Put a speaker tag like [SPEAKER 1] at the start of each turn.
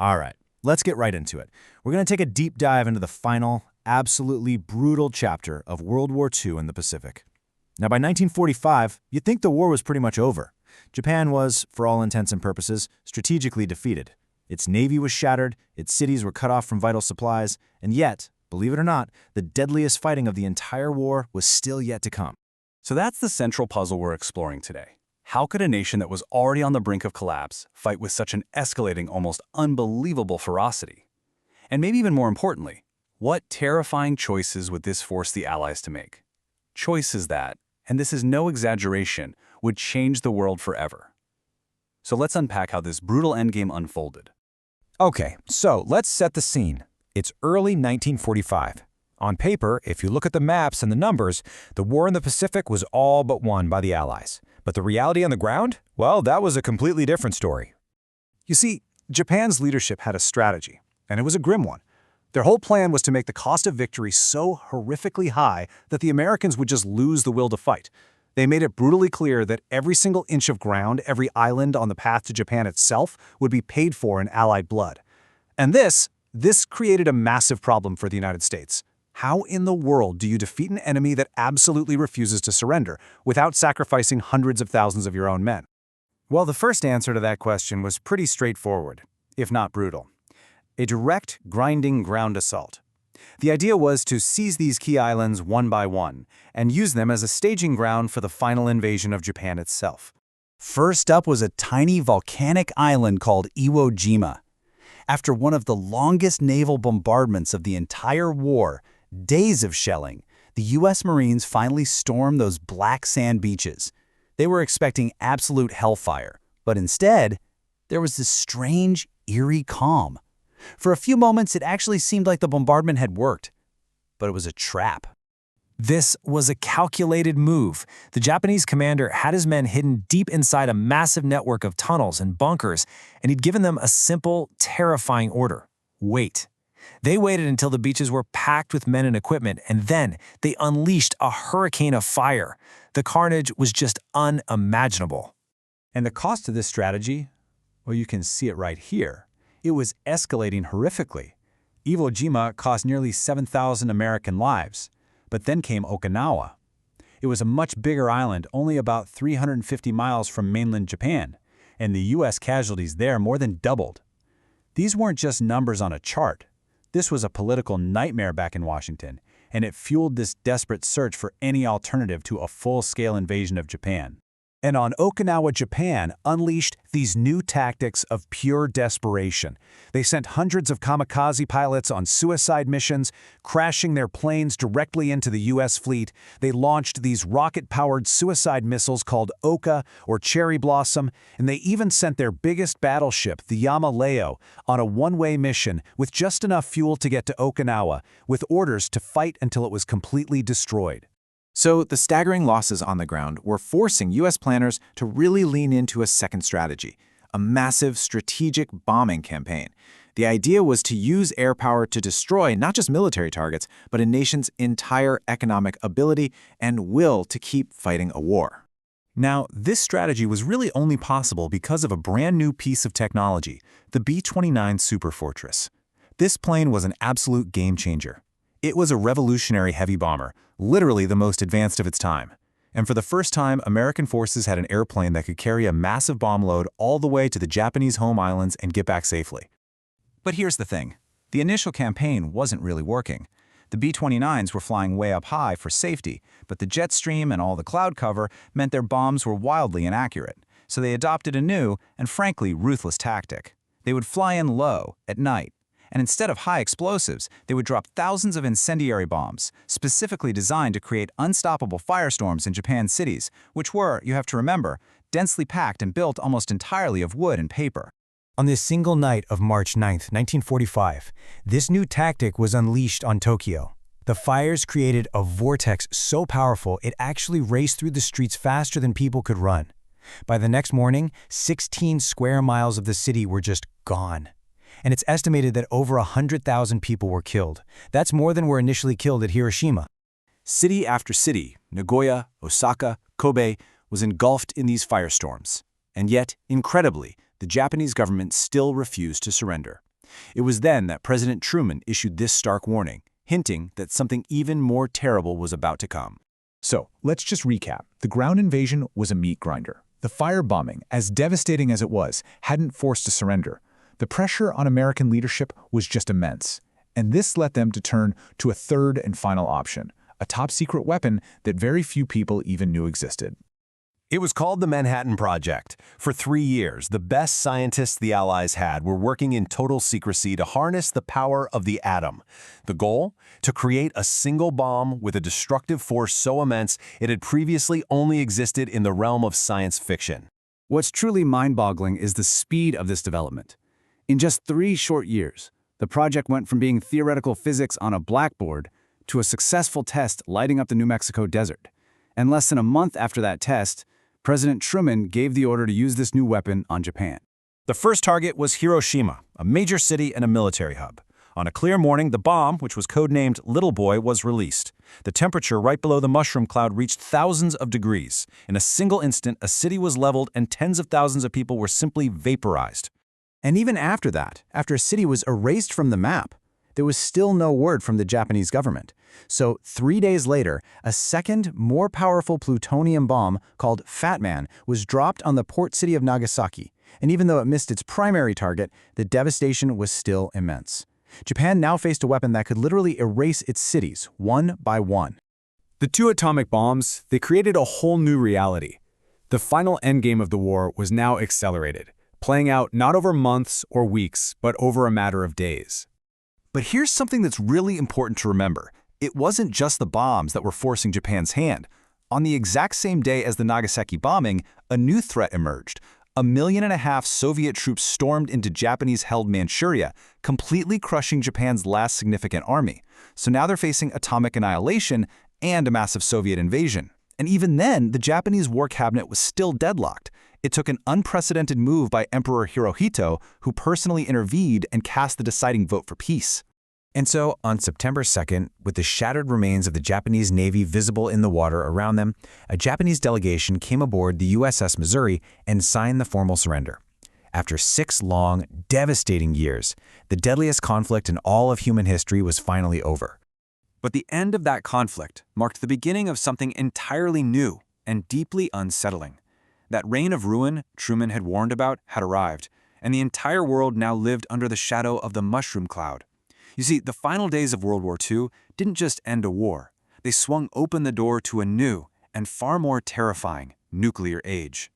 [SPEAKER 1] All right, let's get right into it. We're going to take a deep dive into the final, absolutely brutal chapter of World War II in the Pacific. Now, by 1945, you'd think the war was pretty much over. Japan was, for all intents and purposes, strategically defeated. Its navy was shattered, its cities were cut off from vital supplies, and yet, believe it or not, the deadliest fighting of the entire war was still yet to come.
[SPEAKER 2] So that's the central puzzle we're exploring today. How could a nation that was already on the brink of collapse fight with such an escalating, almost unbelievable ferocity? And maybe even more importantly, what terrifying choices would this force the Allies to make? Choices that, and this is no exaggeration, would change the world forever. So let's unpack how this brutal endgame unfolded.
[SPEAKER 3] Okay, so let's set the scene. It's early 1945. On paper, if you look at the maps and the numbers, the war in the Pacific was all but won by the Allies. But the reality on the ground? Well, that was a completely different story.
[SPEAKER 4] You see, Japan's leadership had a strategy, and it was a grim one. Their whole plan was to make the cost of victory so horrifically high that the Americans would just lose the will to fight. They made it brutally clear that every single inch of ground, every island on the path to Japan itself, would be paid for in Allied blood. And this created a massive problem for the United States. How in the world do you defeat an enemy that absolutely refuses to surrender without sacrificing hundreds of thousands of your own men?
[SPEAKER 1] Well, the first answer to that question was pretty straightforward, if not brutal. A direct, grinding ground assault. The idea was to seize these key islands one by one and use them as a staging ground for the final invasion of Japan itself. First up was a tiny volcanic island called Iwo Jima. After one of the longest naval bombardments of the entire war, days of shelling, the U.S. Marines finally stormed those black sand beaches. They were expecting absolute hellfire, but instead, there was this strange, eerie calm. For a few moments, it actually seemed like the bombardment had worked, but it was a trap. This was a calculated move. The Japanese commander had his men hidden deep inside a massive network of tunnels and bunkers, and he'd given them a simple, terrifying order: wait. They waited until the beaches were packed with men and equipment, and then they unleashed a hurricane of fire. The carnage was just unimaginable.
[SPEAKER 3] And the cost of this strategy? Well, you can see it right here. It was escalating horrifically. Iwo Jima cost nearly 7,000 American lives. But then came Okinawa. It was a much bigger island, only about 350 miles from mainland Japan, and the U.S. casualties there more than doubled. These weren't just numbers on a chart. This was a political nightmare back in Washington, and it fueled this desperate search for any alternative to a full-scale invasion of Japan.
[SPEAKER 4] And on Okinawa, Japan unleashed these new tactics of pure desperation. They sent hundreds of kamikaze pilots on suicide missions, crashing their planes directly into the U.S. fleet. They launched these rocket-powered suicide missiles called Oka or Cherry Blossom, and they even sent their biggest battleship, the Yamaleo, on a one-way mission with just enough fuel to get to Okinawa, with orders to fight until it was completely destroyed.
[SPEAKER 5] So the staggering losses on the ground were forcing U.S. planners to really lean into a second strategy, a massive strategic bombing campaign. The idea was to use air power to destroy not just military targets, but a nation's entire economic ability and will to keep fighting a war.
[SPEAKER 3] Now, this strategy was really only possible because of a brand new piece of technology, the B-29 Superfortress. This plane was an absolute game changer. It was a revolutionary heavy bomber, literally the most advanced of its time. And for the first time, American forces had an airplane that could carry a massive bomb load all the way to the Japanese home islands and get back safely.
[SPEAKER 1] But here's the thing. The initial campaign wasn't really working. The B-29s were flying way up high for safety, but the jet stream and all the cloud cover meant their bombs were wildly inaccurate. So they adopted a new and frankly ruthless tactic. They would fly in low, at night, and instead of high explosives, they would drop thousands of incendiary bombs, specifically designed to create unstoppable firestorms in Japan's cities, which were, you have to remember, densely packed and built almost entirely of wood and paper.
[SPEAKER 3] On this single night of March 9, 1945, this new tactic was unleashed on Tokyo. The fires created a vortex so powerful it actually raced through the streets faster than people could run. By the next morning, 16 square miles of the city were just gone. And it's estimated that over 100,000 people were killed. That's more than were initially killed at Hiroshima.
[SPEAKER 1] City after city, Nagoya, Osaka, Kobe, was engulfed in these firestorms. And yet, incredibly, the Japanese government still refused to surrender.
[SPEAKER 3] It was then that President Truman issued this stark warning, hinting that something even more terrible was about to come.
[SPEAKER 4] So, let's just recap. The ground invasion was a meat grinder. The firebombing, as devastating as it was, hadn't forced a surrender. The pressure on American leadership was just immense. And this led them to turn to a third and final option, a top-secret weapon that very few people even knew existed.
[SPEAKER 1] It was called the Manhattan Project. For 3 years, the best scientists the Allies had were working in total secrecy to harness the power of the atom. The goal? To create a single bomb with a destructive force so immense it had previously only existed in the realm of science fiction.
[SPEAKER 2] What's truly mind-boggling is the speed of this development. In just 3 short years, the project went from being theoretical physics on a blackboard to a successful test lighting up the New Mexico desert. And less than a month after that test, President Truman gave the order to use this new weapon on Japan.
[SPEAKER 1] The first target was Hiroshima, a major city and a military hub. On a clear morning, the bomb, which was codenamed Little Boy, was released. The temperature right below the mushroom cloud reached thousands of degrees. In a single instant, a city was leveled and tens of thousands of people were simply vaporized.
[SPEAKER 3] And even after that, after a city was erased from the map, there was still no word from the Japanese government. So 3 days later, a second, more powerful plutonium bomb called Fat Man was dropped on the port city of Nagasaki. And even though it missed its primary target, the devastation was still immense. Japan now faced a weapon that could literally erase its cities, one by one.
[SPEAKER 2] The 2 atomic bombs, they created a whole new reality. The final endgame of the war was now accelerated, playing out not over months or weeks, but over a matter of days.
[SPEAKER 3] But here's something that's really important to remember. It wasn't just the bombs that were forcing Japan's hand. On the exact same day as the Nagasaki bombing, a new threat emerged. 1.5 million Soviet troops stormed into Japanese-held Manchuria, completely crushing Japan's last significant army. So now they're facing atomic annihilation and a massive Soviet invasion. And even then, the Japanese war cabinet was still deadlocked. It took an unprecedented move by Emperor Hirohito, who personally intervened and cast the deciding vote for peace. And so, on September 2nd, with the shattered remains of the Japanese Navy visible in the water around them, a Japanese delegation came aboard the USS Missouri and signed the formal surrender. After 6 long, devastating years, the deadliest conflict in all of human history was finally over. But the end of that conflict marked the beginning of something entirely new and deeply unsettling. That reign of ruin Truman had warned about had arrived, and the entire world now lived under the shadow of the mushroom cloud. You see, the final days of World War II didn't just end a war. They swung open the door to a new and far more terrifying nuclear age.